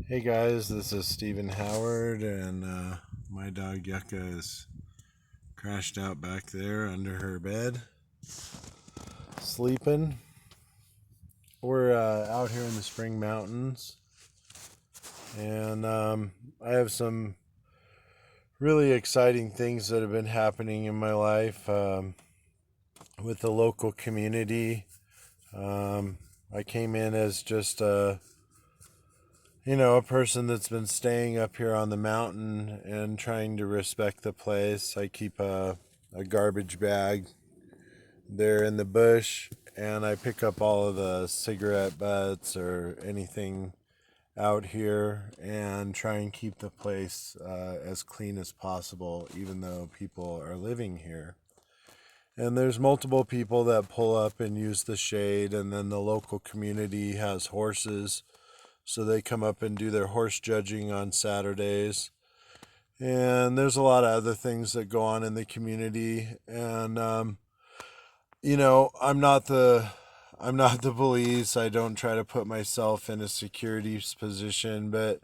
Hey guys, this is Stephen Howard, and my dog Yucca is crashed out back there under her bed, sleeping. We're out here in the Spring Mountains, and I have some really exciting things that have been happening in my life with the local community. Um, I came in as just a person that's been staying up here on the mountain and trying to respect the place. I keep a garbage bag there in the bush, and I pick up all of the cigarette butts or anything out here and try and keep the place as clean as possible, even though people are living here. And there's multiple people that pull up and use the shade, and then the local community has horses, so they come up and do their horse judging on Saturdays. And there's a lot of other things that go on in the community. And I'm not the police. I don't try to put myself in a security position, but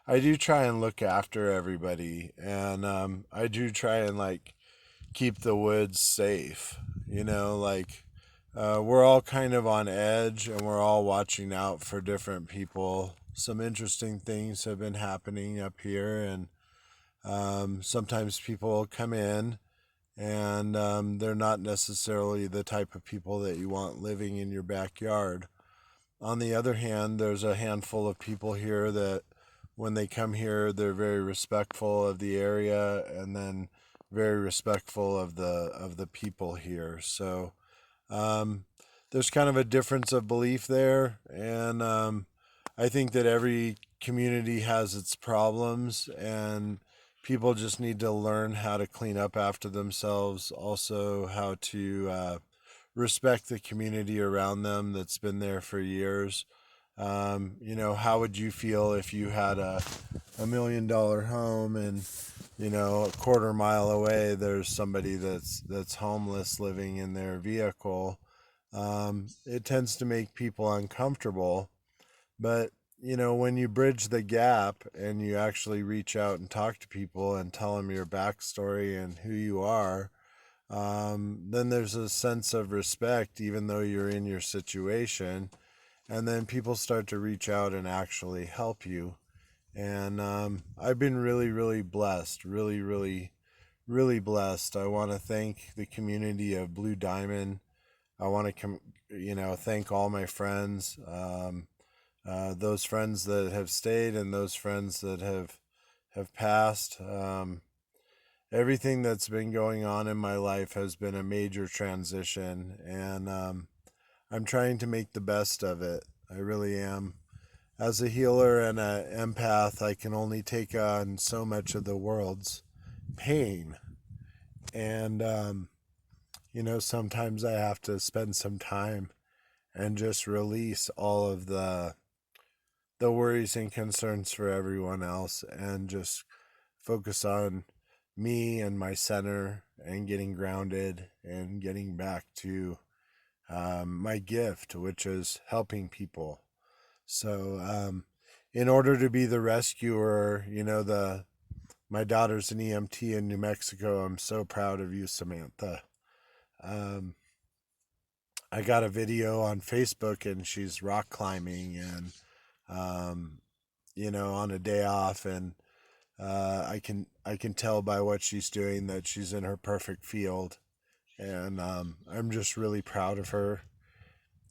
I do try and look after everybody, and I do try and keep the woods safe. We're all kind of on edge, and we're all watching out for different people. Some interesting things have been happening up here, and sometimes people come in and they're not necessarily the type of people that you want living in your backyard. On the other hand, there's a handful of people here that when they come here, they're very respectful of the area, and then very respectful of the people here. So um, there's kind of a difference of belief there, and I think that every community has its problems, and people just need to learn how to clean up after themselves, also how to respect the community around them that's been there for years. How would you feel if you had a $1 million home, and a quarter mile away there's somebody that's homeless living in their vehicle? It tends to make people uncomfortable, but when you bridge the gap and you actually reach out and talk to people and tell them your backstory and who you are, then there's a sense of respect, even though you're in your situation. And then people start to reach out and actually help you. And I've been really, really blessed, really, really, really blessed. I want to thank the community of Blue Diamond. I want to thank all my friends. Those friends that have stayed and those friends that have passed. Everything that's been going on in my life has been a major transition, and I'm trying to make the best of it. I really am. As a healer and an empath, I can only take on so much of the world's pain, and sometimes I have to spend some time and just release all of the worries and concerns for everyone else, and just focus on me and my center and getting grounded and getting back to my gift, which is helping people. So, in order to be the rescuer, the my daughter's an EMT in New Mexico. I'm so proud of you, Samantha. Um, I got a video on Facebook, and she's rock climbing, and um, on a day off, and I can tell by what she's doing that she's in her perfect field, and I'm just really proud of her.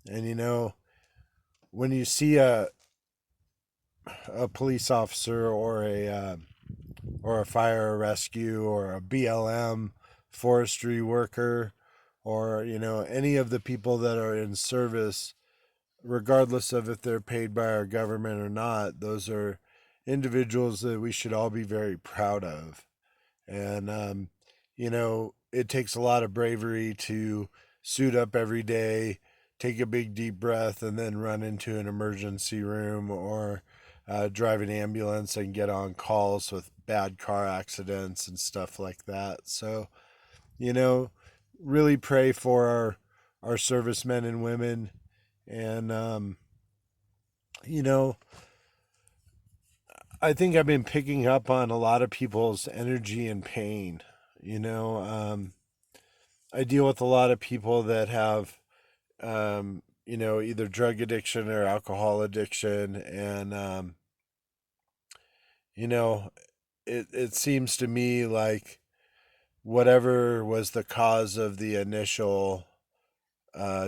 And when you see a police officer or a fire rescue or a BLM forestry worker, or any of the people that are in service, regardless of if they're paid by our government or not, those are individuals that we should all be very proud of. And it takes a lot of bravery to suit up every day, take a big deep breath, and then run into an emergency room, or drive an ambulance and get on calls with bad car accidents and stuff like that. So, you know, really pray for our servicemen and women. And you know I think I've been picking up on a lot of people's energy and pain. I deal with a lot of people that have, either drug addiction or alcohol addiction. And, you know, it seems to me like whatever was the cause of the initial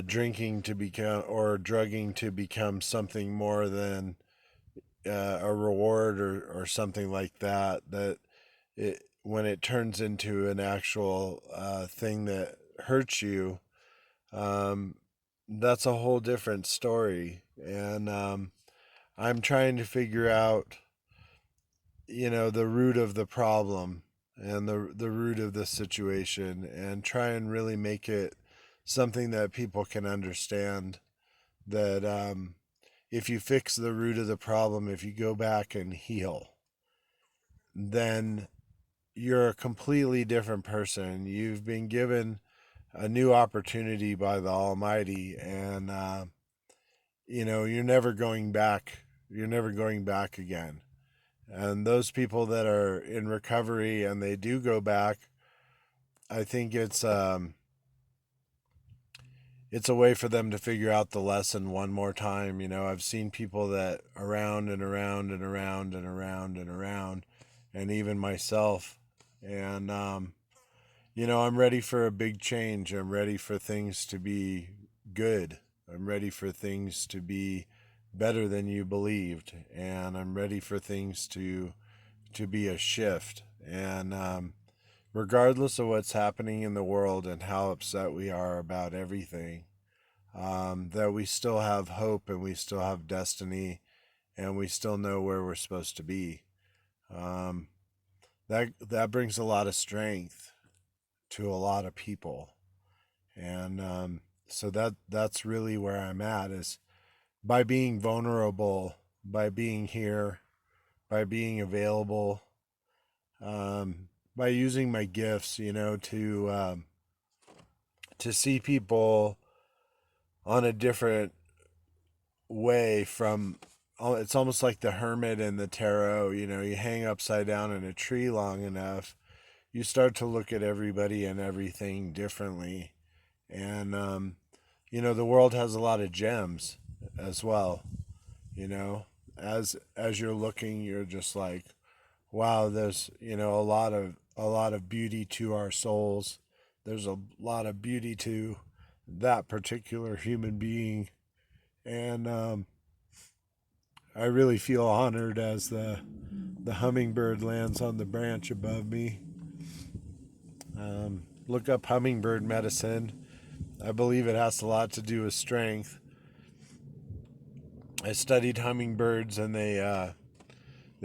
drinking to become or drugging to become something more than a reward or something like that, that when it turns into an actual thing that hurts you, um, that's a whole different story. And I'm trying to figure out, the root of the problem and the root of the situation, and try and really make it something that people can understand. That if you fix the root of the problem, if you go back and heal, then you're a completely different person. You've been given a new opportunity by the Almighty, and you're never going back. You're never going back again. And those people that are in recovery and they do go back, I think it's a way for them to figure out the lesson one more time. I've seen people that around and around and around and around and around, and even myself. And I'm ready for a big change. I'm ready for things to be good. I'm ready for things to be better than you believed, and I'm ready for things to be a shift. And regardless of what's happening in the world and how upset we are about everything, that we still have hope and we still have destiny and we still know where we're supposed to be. Um, that brings a lot of strength to a lot of people, and so that's really where I'm at, is by being vulnerable, by being here, by being available, by using my gifts, to see people on a different way from. It's almost like the hermit in the tarot. You hang upside down in a tree long enough, you start to look at everybody and everything differently. And the world has a lot of gems as well. you know as you're looking, you're just like, wow, there's a lot of beauty to our souls. There's a lot of beauty to that particular human being. And I really feel honored as the hummingbird lands on the branch above me. Look up hummingbird medicine. I believe it has a lot to do with strength. I studied hummingbirds, and they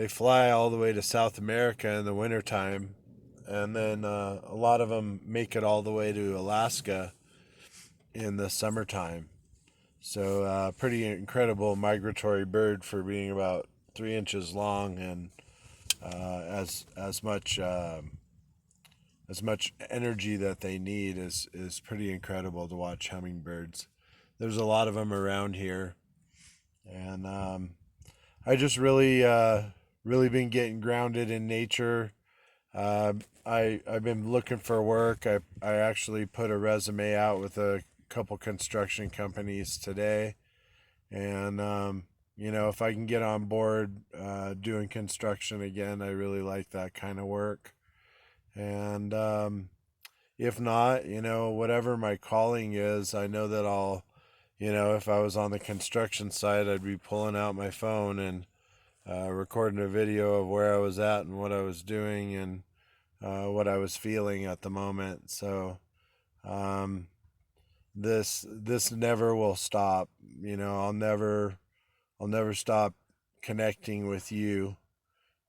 fly all the way to South America in the wintertime, and then a lot of them make it all the way to Alaska in the summertime. So pretty incredible migratory bird for being about 3 inches long, and as much energy that they need is pretty incredible to watch hummingbirds. There's a lot of them around here, and I just really been getting grounded in nature. Uh, I've been looking for work. I actually put a resume out with a couple construction companies today, and if I can get on board doing construction again, I really like that kind of work. And if not, whatever my calling is, I know that if I was on the construction site, I'd be pulling out my phone and recording a video of where I was at and what I was doing, and what I was feeling at the moment. So um, this never will stop. I'll never stop connecting with you,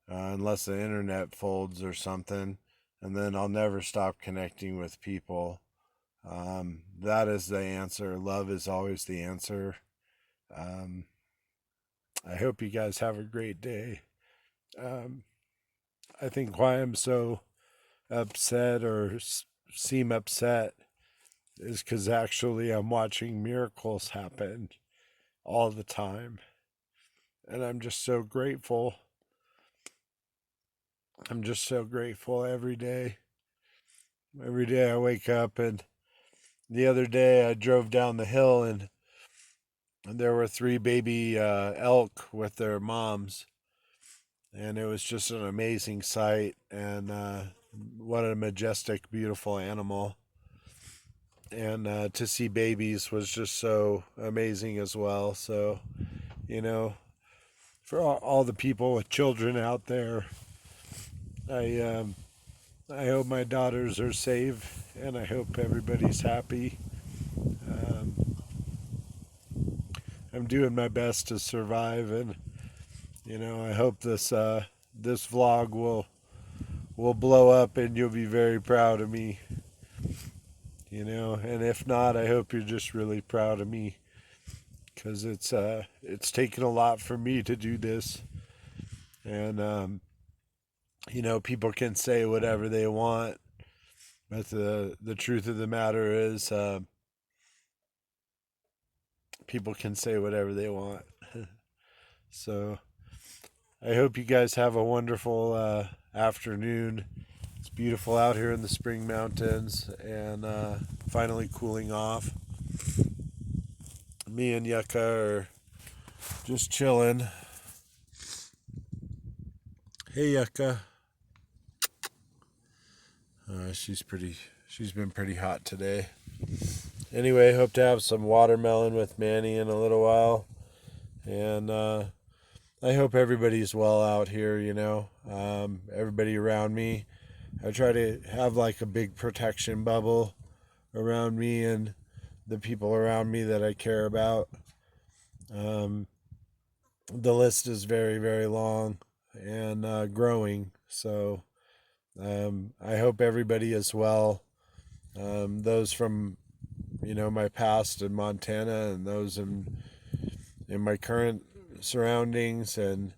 unless the internet folds or something, and then I'll never stop connecting with people. That is the answer. Love is always the answer. Um, I hope you guys have a great day. Um, I think why I'm so upset or seem upset is because actually I'm watching miracles happen all the time. And I'm just so grateful I'm just so grateful every day. Every day I wake up, and the other day I drove down the hill, and there were three baby elk with their moms, and it was just an amazing sight. And what a majestic, beautiful animal. And to see babies was just so amazing as well. So, you know, for all the people with children out there, I I hope my daughters are safe, and I hope everybody's happy. Um, I'm doing my best to survive, and I hope this vlog will blow up, and you'll be very proud of me. And if not, I hope you're just really proud of me, because it's taken a lot for me to do this. And people can say whatever they want, but the truth of the matter is, people can say whatever they want. So I hope you guys have a wonderful afternoon. It's beautiful out here in the Spring Mountains, and finally cooling off. Me and Yucca are just chilling. Hey, Yucca. She's been pretty hot today. Anyway, hope to have some watermelon with Manny in a little while. And I hope everybody's well out here, everybody around me. I try to have like a big protection bubble around me and the people around me that I care about. Um, the list is very, very long and growing. So I hope everybody is well. Those from my past in Montana, and those in my current surroundings, and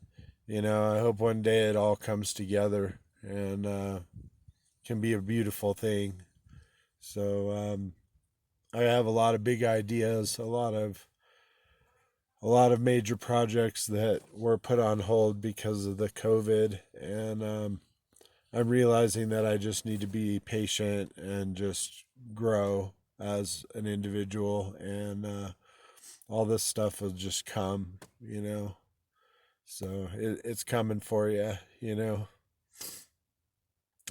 I hope one day it all comes together and can be a beautiful thing. So I have a lot of big ideas, a lot of major projects that were put on hold because of the COVID, and I'm realizing that I just need to be patient and just grow as an individual, and all this stuff will just come. So it's coming for you. It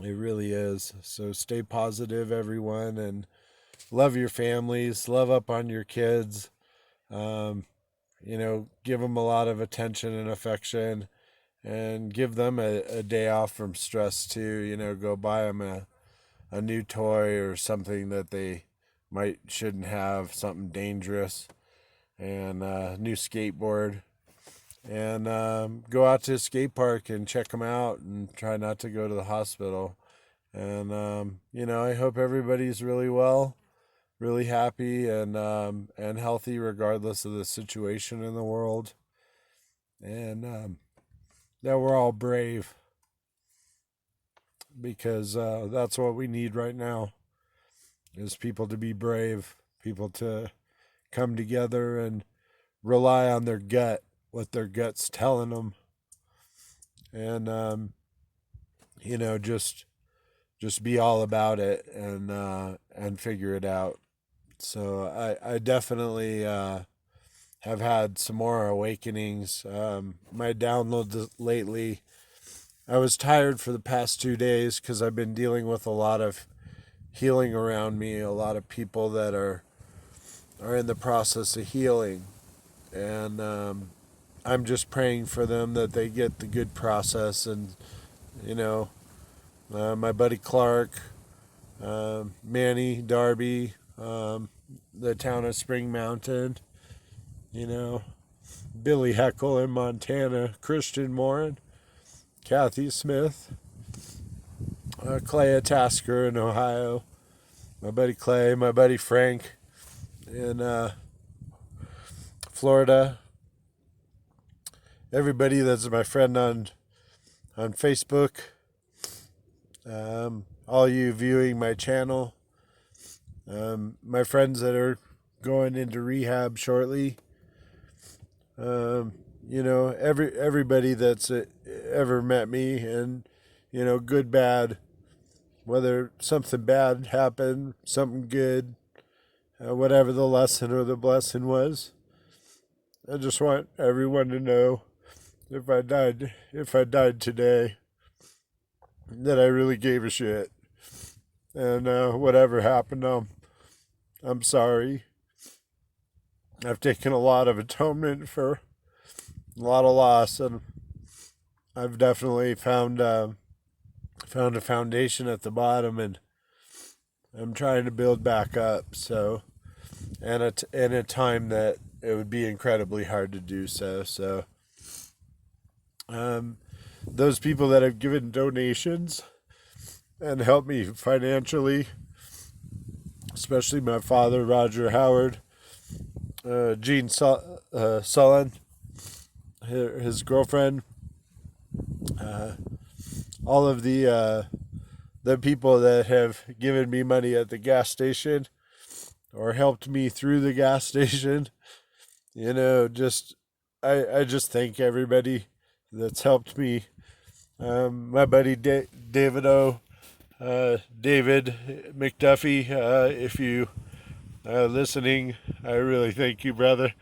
really is. So stay positive, everyone, and love your families, love up on your kids. Um, give them a lot of attention and affection, and give them a day off from stress too. Go buy them a new toy or something that they shouldn't have, something dangerous, and a new skateboard. And go out to a skate park and check them out, and try not to go to the hospital. And I hope everybody's really well, really happy, and healthy regardless of the situation in the world, and that we're all brave, because that's what we need right now, is people to be brave, people to come together and rely on their gut, what their gut's telling them, and just be all about it, and figure it out. So I definitely have had some more awakenings. My downloads lately, I was tired for the past 2 days because I've been dealing with a lot of healing around me, a lot of people that are in the process of healing, and I'm just praying for them that they get the good process. And you know, my buddy Clark, Manny, Darby, the town of Spring Mountain, you know, Billy Heckle in Montana, Christian Morin, Kathy Smith, Clay Tasker in Ohio, my buddy Clay, my buddy Frank in Florida, everybody that's my friend on Facebook, all you viewing my channel, my friends that are going into rehab shortly, everybody that's ever met me, and good, bad, whether something bad happened, something good, whatever the lesson or the blessing was. I just want everyone to know if I died today, that I really gave a shit. And whatever happened, I'm sorry. I've taken a lot of atonement for a lot of loss, and I've definitely found a foundation at the bottom, and I'm trying to build back up. So, and in a time that it would be incredibly hard to do so. So, those people that have given donations and helped me financially, especially my father, Roger Howard, Gene Sullen, his girlfriend, all of the people that have given me money at the gas station or helped me through the gas station. Just I just thank everybody that's helped me. My buddy David McDuffie, if you listening, I really thank you, brother.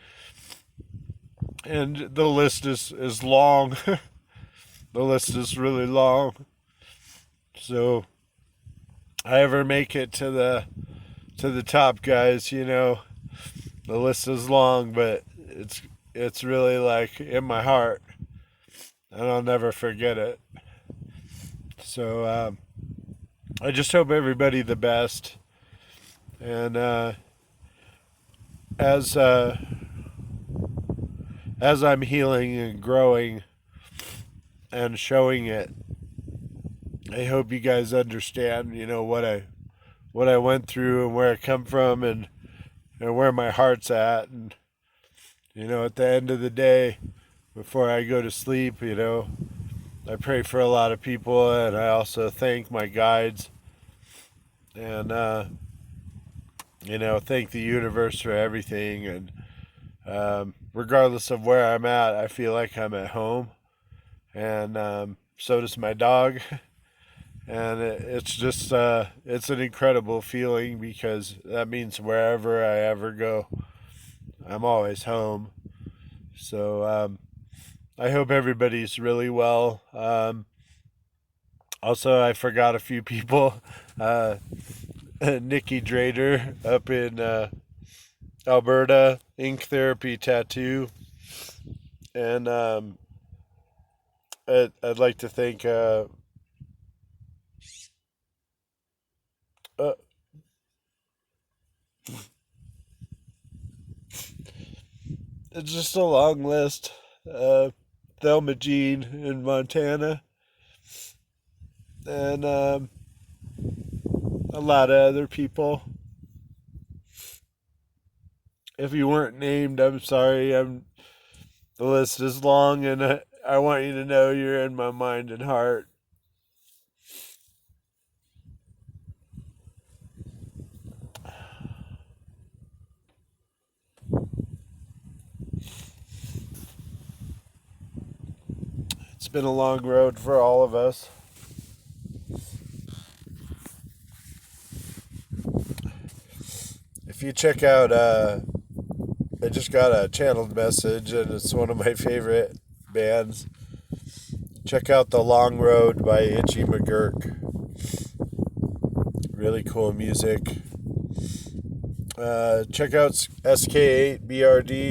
And the list is long. The list is really long. So, I ever make it to the top, guys, the list is long, but it's really like in my heart, and I'll never forget it. So I just hope everybody the best, and as I'm healing and growing and showing it, I hope you guys understand, what I went through and where I come from, and where my heart's at. And at the end of the day, before I go to sleep, I pray for a lot of people, and I also thank my guides, and thank the universe for everything. And regardless of where I'm at, I feel like I'm at home, and so does my dog. And it's just it's an incredible feeling, because that means wherever I ever go, I'm always home. So I hope everybody's really well. Also, I forgot a few people. Nikki Drader up in Alberta, Ink Therapy Tattoo. And I'd like to thank it's just a long list. Thelma Jean in Montana, and a lot of other people. If you weren't named, I'm sorry. The list is long, and I want you to know you're in my mind and heart. It's been a long road for all of us. If you check out, I just got a channeled message, and it's one of my favorite bands. Check out The Long Road by Itchy McGurk. Really cool music. Check out SK8BRD